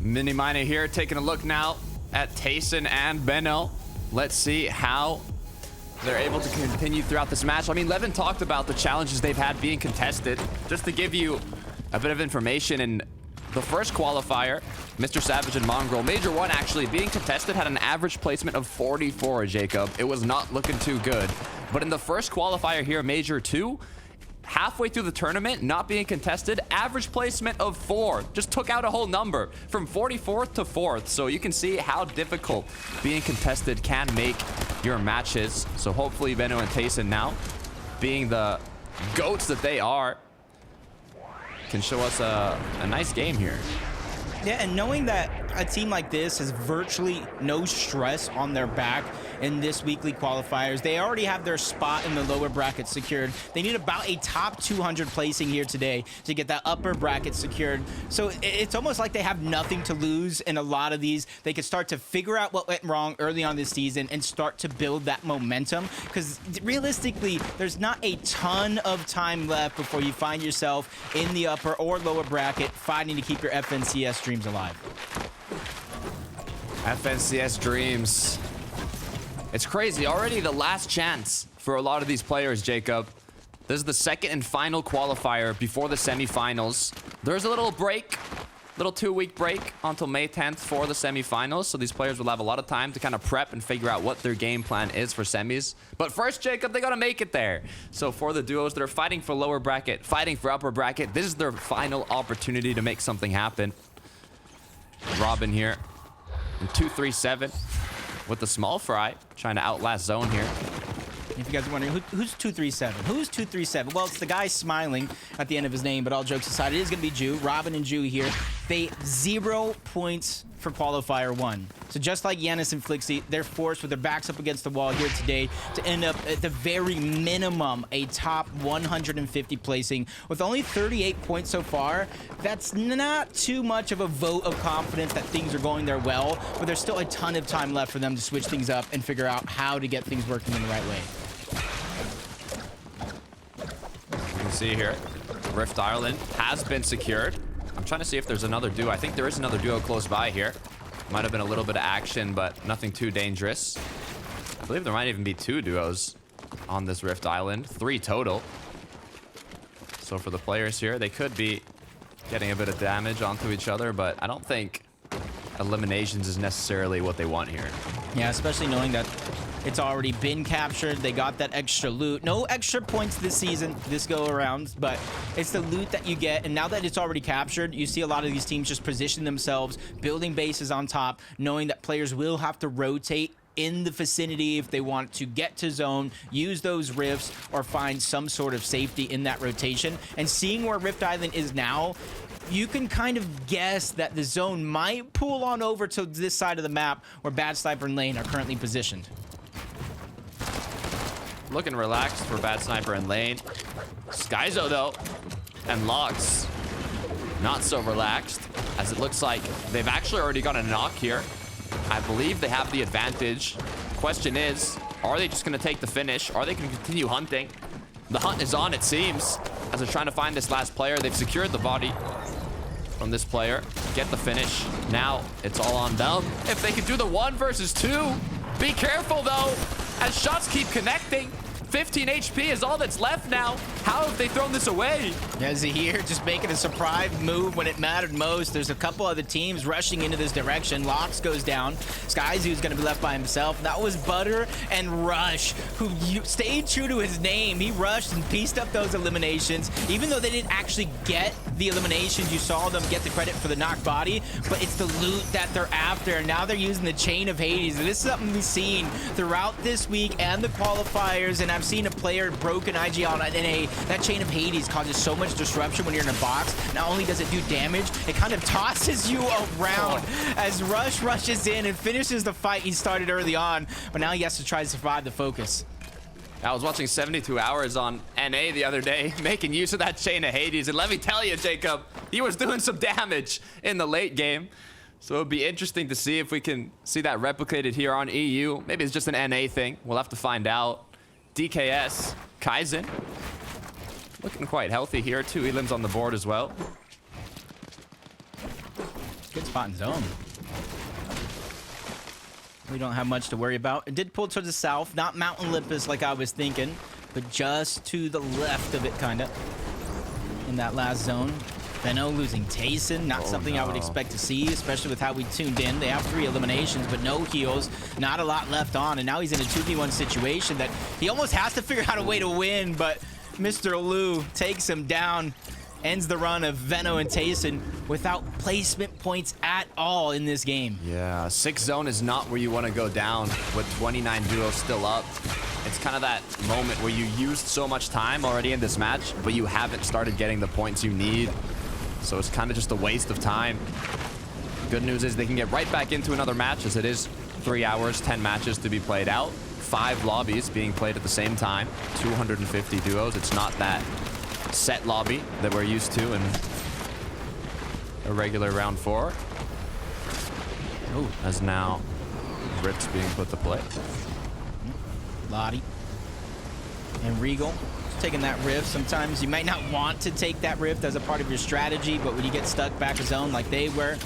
Mini Miner here, taking a look now at Tayson and Benno. Let's see how they're able to continue throughout this match. I mean, Levin talked about the challenges they've had being contested. Just to give you a bit of information, in the first qualifier, Mr. Savage and Mongrel, Major 1 actually being contested had an average placement of 44, Jacob. It was not looking too good. But in the first qualifier here, Major 2, halfway through the tournament, not being contested, average placement of 4. Just took out a whole number from 44th to 4th. So you can see how difficult being contested can make your matches. So hopefully Benno and Tayson now, being the GOATs that they are, can show us a nice game here. Yeah, and knowing that a team like this has virtually no stress on their back in this weekly qualifiers, they already have their spot in the lower bracket secured. They need about a top 200 placing here today to get that upper bracket secured. So it's almost like they have nothing to lose in a lot of these. They could start to figure out what went wrong early on this season and start to build that momentum, because realistically, there's not a ton of time left before you find yourself in the upper or lower bracket fighting to keep your FNCS dreams alive. FNCS dreams. It's crazy. Already the last chance for a lot of these players, Jacob. This is the second and final qualifier before the semifinals. There's a little break, little 2-week break until May 10th for the semifinals. So these players will have a lot of time to kind of prep and figure out what their game plan is for semis. But first, Jacob, they got to make it there. So for the duos that are fighting for lower bracket, fighting for upper bracket, this is their final opportunity to make something happen. Robin here in 2-3-7 with the small fry, trying to outlast zone here. If you guys are wondering, who's 237? Who's 237? Well, it's the guy smiling at the end of his name, but all jokes aside, it is going to be Jew. Robin and Jew here. They 0 points for qualifier 1. So just like Yanis and Flixie, they're forced with their backs up against the wall here today to end up at the very minimum a top 150 placing. With only 38 points so far, that's not too much of a vote of confidence that things are going their well, but there's still a ton of time left for them to switch things up and figure out how to get things working in the right way. You can see here, Rift Ireland has been secured. I'm trying to see if there's another duo. I think there is another duo close by here. Might have been a little bit of action, but nothing too dangerous. I believe there might even be 2 duos on this Rift Island. 3 total. So for the players here, they could be getting a bit of damage onto each other, but I don't think eliminations is necessarily what they want here. Yeah, especially knowing that it's already been captured. They got that extra loot. No extra points this season, this go around, but it's the loot that you get. And now that it's already captured, you see a lot of these teams just position themselves, building bases on top, knowing that players will have to rotate in the vicinity if they want to get to zone, use those rifts, or find some sort of safety in that rotation. And seeing where Rift Island is now, you can kind of guess that the zone might pull on over to this side of the map where Bad Sniper and Lane are currently positioned. Looking relaxed for Bad Sniper and Lane. Skyzo, though, and Logs, not so relaxed, as it looks like they've actually already got a knock here. I believe they have the advantage. Question is, are they just going to take the finish? Are they going to continue hunting? The hunt is on, it seems, as they're trying to find this last player. They've secured the body from this player. Get the finish. Now it's all on them. If they can do the 1 versus 2, be careful, though, as shots keep connecting. 15 HP is all that's left now. How have they thrown this away? Yeah, Zahir just making a surprise move when it mattered most. There's a couple other teams rushing into this direction. Lox goes down. Skyzoo's going to be left by himself. That was Butter and Rush, who stayed true to his name. He rushed and pieced up those eliminations. Even though they didn't actually get the eliminations, you saw them get the credit for the knocked body, but it's the loot that they're after. And now they're using the Chain of Hades. And this is something we've seen throughout this week and the qualifiers, and I've seen a player broken IG on NA. That Chain of Hades causes so much disruption when you're in a box. Not only does it do damage, it kind of tosses you around as Rush rushes in and finishes the fight he started early on, but now he has to try to survive the focus. I was watching 72 Hours on NA the other day, making use of that Chain of Hades, and let me tell you, Jacob, he was doing some damage in the late game. So it'll be interesting to see if we can see that replicated here on EU. Maybe it's just an NA thing. We'll have to find out. DKS, Kaizen, looking quite healthy here. 2 elims on the board as well. Good spot in zone. We don't have much to worry about. It did pull towards the south, not Mount Olympus like I was thinking, but just to the left of it, kind of, in that last zone. Benno losing Tayson, not something I would expect to see, especially with how we tuned in. They have 3 eliminations, but no heals, not a lot left on, and now he's in a 2v1 situation that he almost has to figure out a way to win, but Mr. Lou takes him down, ends the run of Venno and Tayson without placement points at all in this game. Yeah, 6 zone is not where you want to go down with 29 duos still up. It's kind of that moment where you used so much time already in this match, but you haven't started getting the points you need. So it's kind of just a waste of time. Good news is they can get right back into another match, as it is 3 hours, 10 matches to be played out. 5 lobbies being played at the same time. 250 duos. It's not that set lobby that we're used to in a regular round 4. Oh, as now Rift's being put to play. Lottie and Regal taking that rift. Sometimes you might not want to take that rift as a part of your strategy, but when you get stuck back a zone like they were,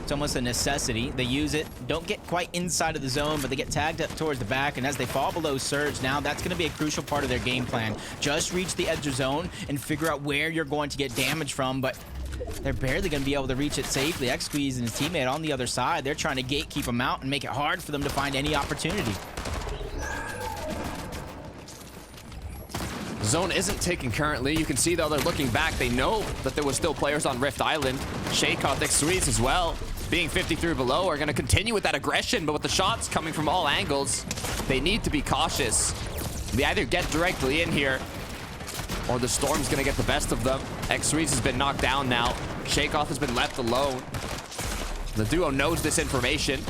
it's almost a necessity. They use it, don't get quite inside of the zone, but they get tagged up towards the back, and as they fall below Surge, now that's going to be a crucial part of their game plan. Just reach the edge of zone and figure out where you're going to get damage from, but they're barely going to be able to reach it safely. X-Squeeze and his teammate on the other side, they're trying to gatekeep them out and make it hard for them to find any opportunity. Zone isn't taken currently. You can see, though, they're looking back. They know that there was still players on Rift Island. Shaykov, X-Squeeze as well, being 53 below, are going to continue with that aggression, but with the shots coming from all angles, they need to be cautious. They either get directly in here, or the Storm's going to get the best of them. X-Squeeze has been knocked down now. Shaykov has been left alone. The duo knows this information.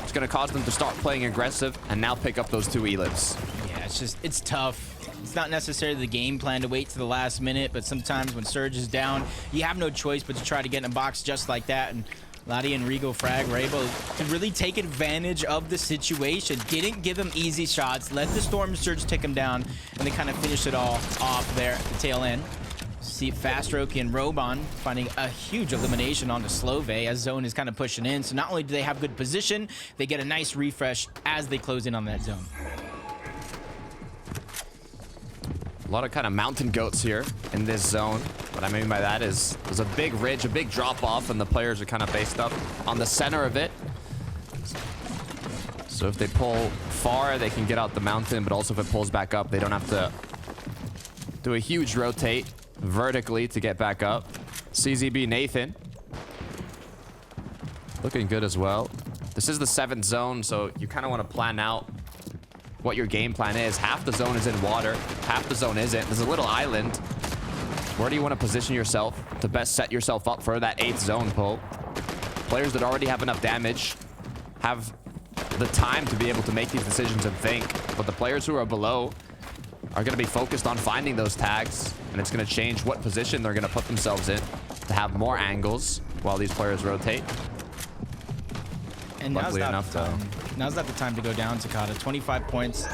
It's going to cause them to start playing aggressive and now pick up those 2 elips. Yeah, it's tough. It's not necessarily the game plan to wait to the last minute, but sometimes when Surge is down, you have no choice but to try to get in a box just like that. And Lottie and Regal Frag were able to really take advantage of the situation. Didn't give them easy shots, let the Storm Surge take them down, and they kind of finished it all off there at the tail end. See Fastroki and Robon finding a huge elimination on the Slove as Zone is kind of pushing in. So not only do they have good position, they get a nice refresh as they close in on that zone. A lot of kind of mountain goats here in this zone. What I mean by that is there's a big ridge, a big drop off, and the players are kind of based up on the center of it. So if they pull far, they can get out the mountain, but also if it pulls back up, they don't have to do a huge rotate vertically to get back up. CZB Nathan looking good as well. This is the 7th zone, so you kind of want to plan out what your game plan is. Half the zone is in water, half the zone isn't. There's a little island. Where do you want to position yourself to best set yourself up for that 8th zone pull? Players that already have enough damage have the time to be able to make these decisions and think, but the players who are below are going to be focused on finding those tags, and it's going to change what position they're going to put themselves in to have more angles while these players rotate. And now's not the time to go down, Takata. 25 points,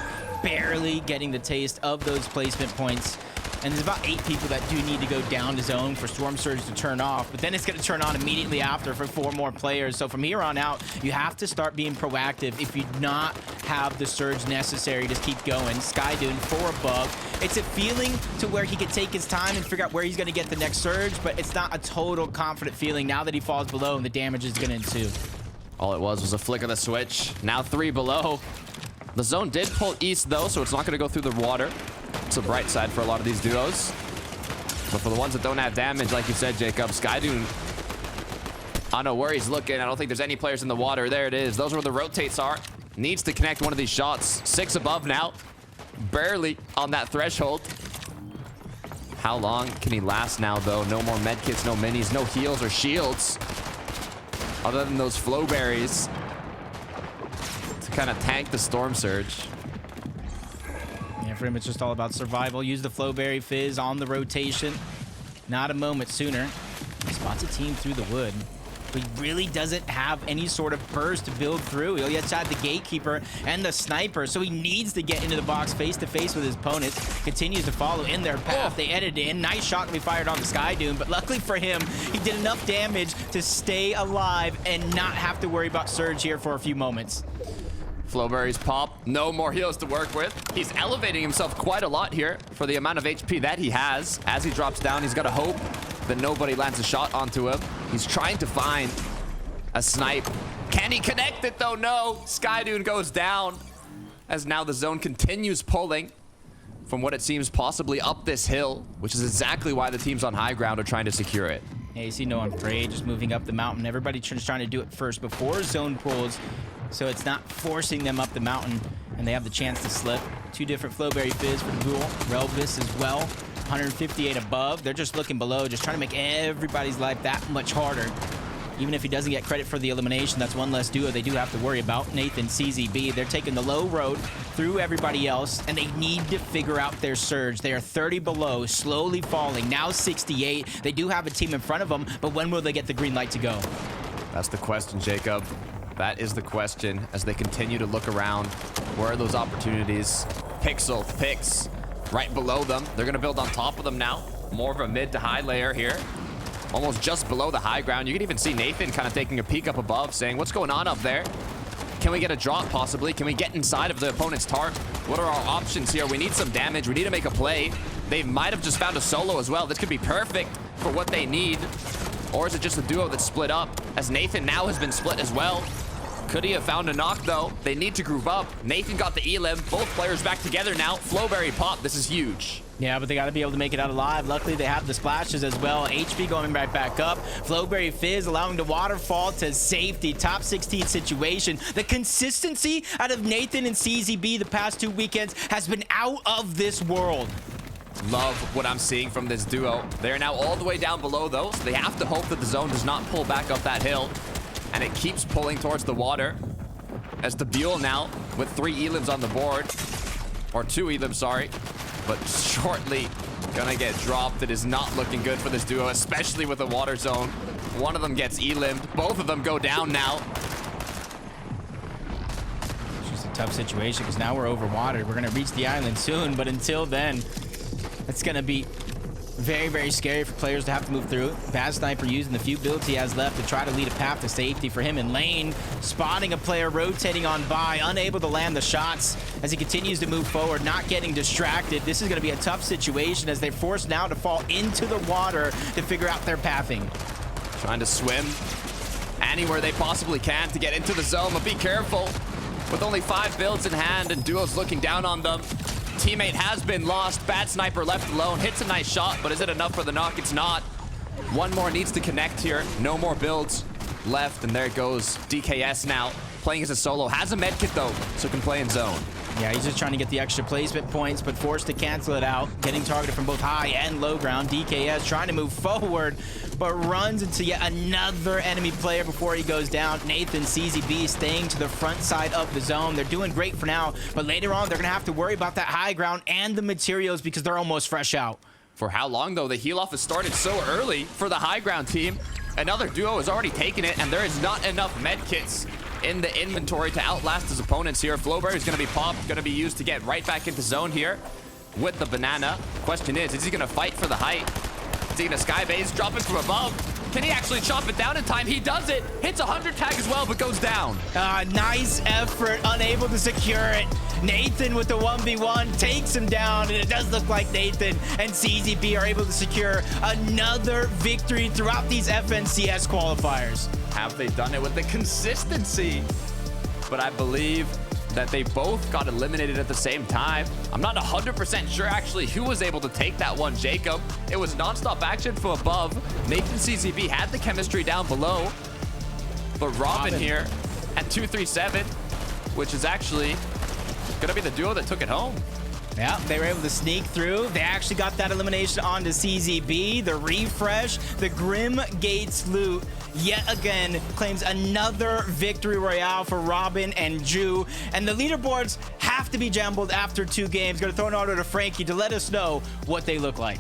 barely getting the taste of those placement points. And there's about 8 people that do need to go down to zone for Storm Surge to turn off, but then it's going to turn on immediately after for 4 more players. So from here on out, you have to start being proactive if you do not have the surge necessary to keep going. Skydune for a bug. It's a feeling to where he can take his time and figure out where he's going to get the next surge, but it's not a total confident feeling now that he falls below and the damage is going to ensue. All it was a flick of the switch. Now 3 below. The zone did pull east, though, so it's not going to go through the water. It's a bright side for a lot of these duos. But for the ones that don't have damage, like you said, Jacob, Skydune, I don't know where he's looking. I don't think there's any players in the water. There it is. Those are where the rotates are. Needs to connect one of these shots. 6 above now. Barely on that threshold. How long can he last now, though? No more medkits, no minis, no heals or shields. Other than those flow berries to kind of tank the Storm Surge. Yeah, for him, it's just all about survival. Use the flow berry fizz on the rotation. Not a moment sooner. He spots a team through the wood. but he really doesn't have any sort of burst to build through. He just had the gatekeeper and the sniper, so he needs to get into the box face to face with his opponent. Continues to follow in their path. They edited in. Nice shot to be fired on the Sky Dune, but luckily for him, he did enough damage to stay alive and not have to worry about Surge here for a few moments. Flowberry's pop, no more heals to work with. He's elevating himself quite a lot here for the amount of HP that he has. As he drops down, he's got to hope that nobody lands a shot onto him. He's trying to find a snipe. Can he connect it though? No. Sky Dune goes down as now the zone continues pulling from what it seems possibly up this hill, which is exactly why the teams on high ground are trying to secure it. Yeah, you see no one afraid, just moving up the mountain. Everybody trying to do it first before zone pulls, so it's not forcing them up the mountain, and they have the chance to slip. 2 different Flowberry Fizz for the duel. Relvis as well, 158 above. They're just looking below, just trying to make everybody's life that much harder. Even if he doesn't get credit for the elimination, that's one less duo they do have to worry about. Nathan, CZB, they're taking the low road through everybody else, and they need to figure out their surge. They are 30 below, slowly falling, now 68. They do have a team in front of them, but when will they get the green light to go? That's the question, Jacob. That is the question as they continue to look around. Where are those opportunities? Pixel, Pix, right below them. They're going to build on top of them now. More of a mid to high layer here. Almost just below the high ground. You can even see Nathan kind of taking a peek up above, saying, what's going on up there? Can we get a drop possibly? Can we get inside of the opponent's tarp? What are our options here? We need some damage. We need to make a play. They might have just found a solo as well. This could be perfect for what they need. Or is it just a duo that's split up? As Nathan now has been split as well. Could he have found a knock though? They need to group up. Nathan got the elim. Both players back together now. Flowberry pop. This is huge. Yeah, but they got to be able to make it out alive. Luckily, they have the splashes as well. HP going right back up. Flowberry Fizz allowing the waterfall to safety. Top 16 situation. The consistency out of Nathan and CZB the past 2 weekends has been out of this world. Love what I'm seeing from this duo. They're now all the way down below though, so they have to hope that the zone does not pull back up that hill. And it keeps pulling towards the water. As the Buell now with 3 elims on the board. Or 2 elims, sorry. But shortly gonna get dropped. It is not looking good for this duo, especially with the water zone. One of them gets elimed. Both of them go down now. It's just a tough situation because now we're overwatered. We're gonna reach the island soon, but until then, it's gonna be very, very scary for players to have to move through. Bad Sniper using the few builds he has left to try to lead a path to safety for him in lane. Spotting a player rotating on by, unable to land the shots as he continues to move forward, not getting distracted. This is going to be a tough situation as they're forced now to fall into the water to figure out their pathing. Trying to swim anywhere they possibly can to get into the zone, but be careful. With only 5 builds in hand and duos looking down on them. Teammate has been lost. Bad Sniper left alone. Hits a nice shot, but is it enough for the knock? It's not. One more needs to connect here. No more builds left, and there it goes. DKS now playing as a solo. Has a medkit though, so can play in zone. Yeah, he's just trying to get the extra placement points, but forced to cancel it out. Getting targeted from both high and low ground. DKS trying to move forward, but runs into yet another enemy player before he goes down. Nathan, CZB staying to the front side of the zone. They're doing great for now, but later on, they're going to have to worry about that high ground and the materials because they're almost fresh out. For how long, though? The heal-off has started so early for the high ground team. Another duo has already taken it, and there is not enough medkits in the inventory to outlast his opponents here. Flowberry is going to be popped, going to be used to get right back into zone here with the banana. Question is he going to fight for the height? Is he going to skybase, drop it from above? Can he actually chop it down in time? He does it. Hits 100 tag as well, but goes down. Nice effort, unable to secure it. Nathan with the 1v1 takes him down, and it does look like Nathan and CZB are able to secure another victory throughout these FNCS qualifiers. Have they done it with the consistency? But I believe that they both got eliminated at the same time. I'm not 100% sure actually who was able to take that one, Jacob. It was non-stop action from above. Nathan CZB had the chemistry down below. But Robin here at 237, which is actually gonna be the duo that took it home. Yeah, they were able to sneak through. They actually got that elimination onto CZB. The refresh, the Grim Gates loot, yet again, claims another victory royale for Robin and Ju. And the leaderboards have to be jumbled after 2 games. Gonna throw an order to Frankie to let us know what they look like.